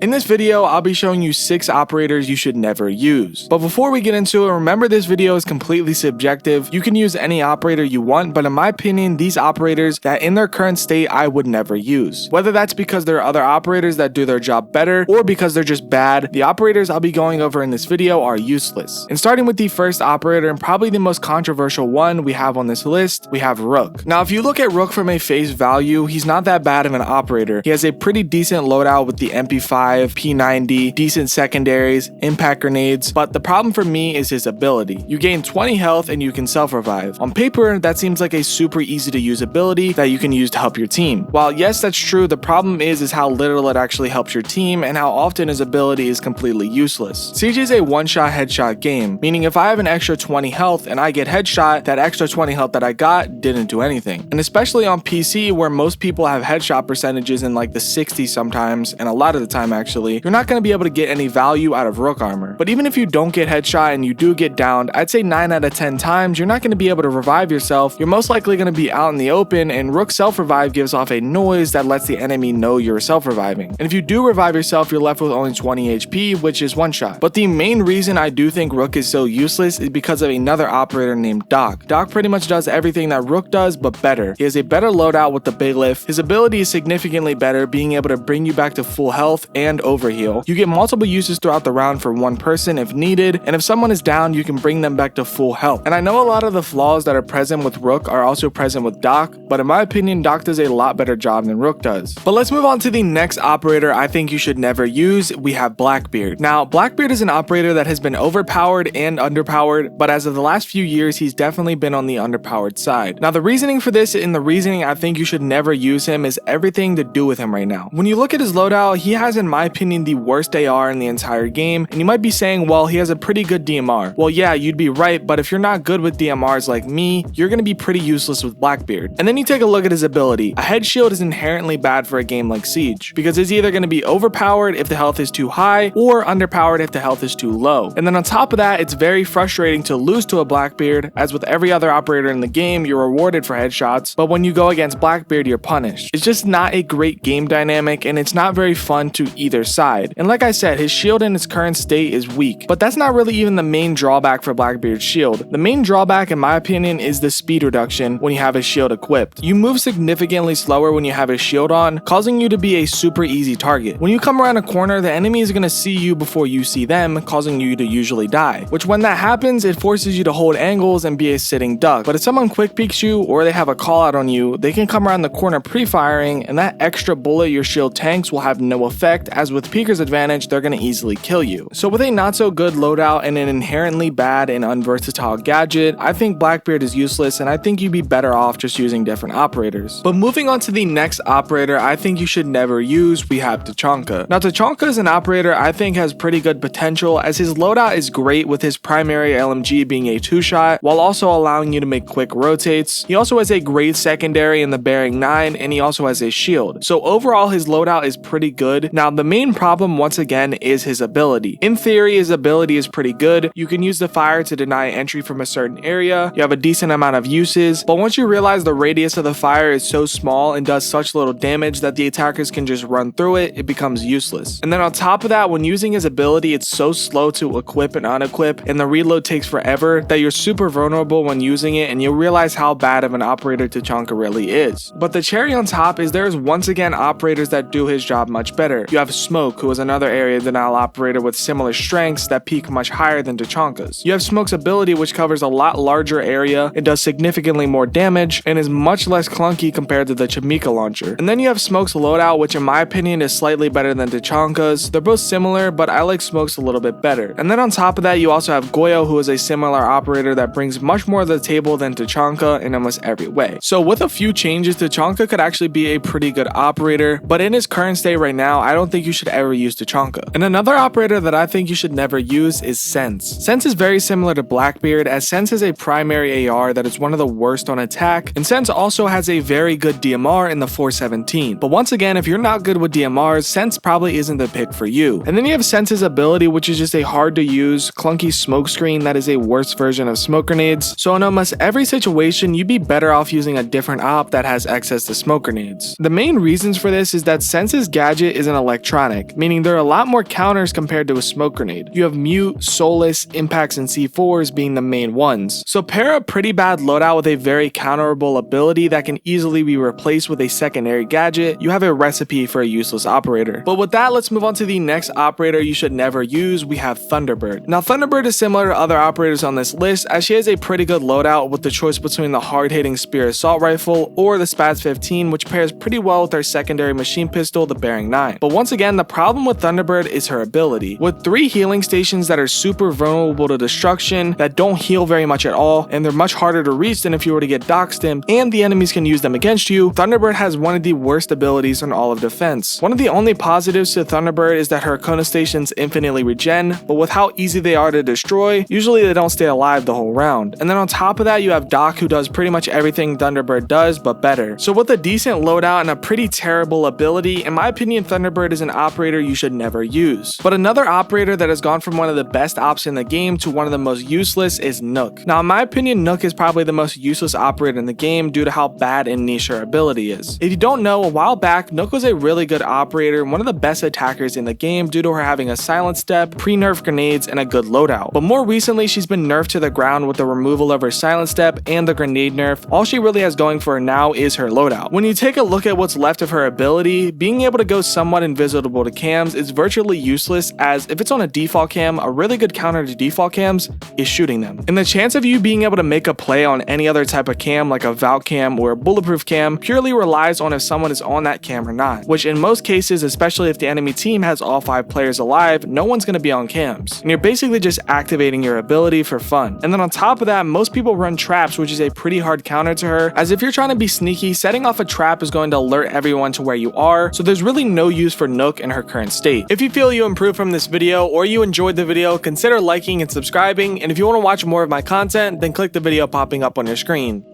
In this video, I'll be showing you 6 operators you should never use. But before we get into it, remember this video is completely subjective. You can use any operator you want, but in my opinion, these operators that in their current state I would never use. Whether that's because there are other operators that do their job better, or because they're just bad, the operators I'll be going over in this video are useless. And starting with the first operator, and probably the most controversial one we have on this list, we have Rook. Now, if you look at Rook from a face value, he's not that bad of an operator. He has a pretty decent loadout with the MP5, P90, decent secondaries, impact grenades, but the problem for me is his ability. You gain 20 health and you can self-revive. On paper, that seems like a super easy to use ability that you can use to help your team. While yes, that's true, the problem is how little it actually helps your team and how often his ability is completely useless. Siege is a one-shot headshot game, meaning if I have an extra 20 health and I get headshot, that extra 20 health that I got didn't do anything. And especially on PC, where most people have headshot percentages in like the 60s sometimes, and a lot of the time actually, you're not going to be able to get any value out of Rook armor. But even if you don't get headshot and you do get downed, I'd say 9 out of 10 times you're not going to be able to revive yourself. You're most likely going to be out in the open, and Rook self-revive gives off a noise that lets the enemy know you're self-reviving. And if you do revive yourself, you're left with only 20 HP, which is one shot. But the main reason I do think Rook is so useless is because of another operator named Doc. Doc pretty much does everything that Rook does, but better. He has a better loadout with the big lift. His ability is significantly better, being able to bring you back to full health and overheal. You get multiple uses throughout the round for one person if needed, and if someone is down, you can bring them back to full health. And I know a lot of the flaws that are present with Rook are also present with Doc, but in my opinion, Doc does a lot better job than Rook does. But let's move on to the next operator I think you should never use. We have Blackbeard. Now, Blackbeard is an operator that has been overpowered and underpowered, but as of the last few years, he's definitely been on the underpowered side. Now, the reasoning for this and the reasoning I think you should never use him is everything to do with him right now. When you look at his loadout, he has, in my opinion, the worst AR in the entire game, and you might be saying, well, he has a pretty good DMR. Well, yeah, you'd be right, but if you're not good with DMRs like me, you're going to be pretty useless with Blackbeard. And then you take a look at his ability. A head shield is inherently bad for a game like Siege, because it's either going to be overpowered if the health is too high, or underpowered if the health is too low. And then on top of that, it's very frustrating to lose to a Blackbeard, as with every other operator in the game, you're rewarded for headshots, but when you go against Blackbeard, you're punished. It's just not a great game dynamic, and it's not very fun to either side. And like I said, his shield in its current state is weak, but that's not really even the main drawback for Blackbeard's shield. The main drawback, in my opinion, is the speed reduction when you have his shield equipped. You move significantly slower when you have his shield on, causing you to be a super easy target. When you come around a corner, the enemy is going to see you before you see them, causing you to usually die, which when that happens, it forces you to hold angles and be a sitting duck. But if someone quick peeks you or they have a call out on you, they can come around the corner pre-firing, and that extra bullet your shield tanks will have no effect, as with peeker's advantage, they're going to easily kill you. So with a not so good loadout and an inherently bad and unversatile gadget, I think Blackbeard is useless, and I think you'd be better off just using different operators. But moving on to the next operator I think you should never use, we have Tachanka. Now, Tachanka is an operator I think has pretty good potential, as his loadout is great with his primary LMG being a 2-shot, while also allowing you to make quick rotates. He also has a great secondary in the bearing 9, and he also has a shield. So overall, his loadout is pretty good. Now, the main problem once again is his ability. In theory, his ability is pretty good. You can use the fire to deny entry from a certain area. You have a decent amount of uses, but once you realize the radius of the fire is so small and does such little damage that the attackers can just run through it, it becomes useless. And then on top of that, when using his ability, it's so slow to equip and unequip, and the reload takes forever, that you're super vulnerable when using it, and you'll realize how bad of an operator Tachanka really is. But the cherry on top is there's once again operators that do his job much better. You have soloq, who is another area denial operator with similar strengths that peak much higher than Tachanka's. You have soloq's ability, which covers a lot larger area and does significantly more damage and is much less clunky compared to the Chamika launcher. And then you have soloq's loadout, which in my opinion is slightly better than Tachanka's. They're both similar, but I like soloq's a little bit better. And then on top of that, you also have Goyo, who is a similar operator that brings much more to the table than Tachanka in almost every way. So with a few changes, Tachanka could actually be a pretty good operator, but in his current state right now, I don't think you should ever use Tachanka. And another operator that I think you should never use is Sens. Sens is very similar to Blackbeard, as Sens is a primary AR that is one of the worst on attack, and Sens also has a very good DMR in the 417. But once again, if you're not good with DMRs, Sens probably isn't the pick for you. And then you have Sens's ability, which is just a hard to use, clunky smoke screen that is a worse version of smoke grenades. So in almost every situation, you'd be better off using a different op that has access to smoke grenades. The main reasons for this is that Sens's gadget is an electronic electronic, meaning there are a lot more counters compared to a smoke grenade. You have mute, soulless, impacts, and C4s being the main ones. So pair a pretty bad loadout with a very counterable ability that can easily be replaced with a secondary gadget, you have a recipe for a useless operator. But with that, let's move on to the next operator you should never use. We have Thunderbird. Now Thunderbird is similar to other operators on this list, as she has a pretty good loadout with the choice between the hard-hitting spear assault rifle or the Spaz 15, which pairs pretty well with her secondary machine pistol, the Bearing 9. But once again, the problem with Thunderbird is her ability. With 3 healing stations that are super vulnerable to destruction, that don't heal very much at all, and they're much harder to reach than if you were to get dock stimmed, and the enemies can use them against you, Thunderbird has one of the worst abilities in all of defense. One of the only positives to Thunderbird is that her Kona stations infinitely regen, but with how easy they are to destroy, usually they don't stay alive the whole round. And then on top of that, you have Doc, who does pretty much everything Thunderbird does, but better. So with a decent loadout and a pretty terrible ability, in my opinion, Thunderbird is an operator you should never use. But another operator that has gone from one of the best ops in the game to one of the most useless is Nokk. Now in my opinion, Nokk is probably the most useless operator in the game due to how bad and niche her ability is. If you don't know, a while back, Nokk was a really good operator and one of the best attackers in the game due to her having a silent step, pre-nerf grenades, and a good loadout. But more recently, she's been nerfed to the ground with the removal of her silent step and the grenade nerf. All she really has going for her now is her loadout. When you take a look at what's left of her ability, being able to go somewhat invisible to cams is virtually useless, as if it's on a default cam, a really good counter to default cams is shooting them. And the chance of you being able to make a play on any other type of cam like a Valk cam or a bulletproof cam purely relies on if someone is on that cam or not, which in most cases, especially if the enemy team has all 5 players alive, no one's going to be on cams. And you're basically just activating your ability for fun. And then on top of that, most people run traps, which is a pretty hard counter to her, as if you're trying to be sneaky, setting off a trap is going to alert everyone to where you are, so there's really no use for Nokk in her current state. If you feel you improved from this video or you enjoyed the video, consider liking and subscribing, and if you want to watch more of my content, then click the video popping up on your screen.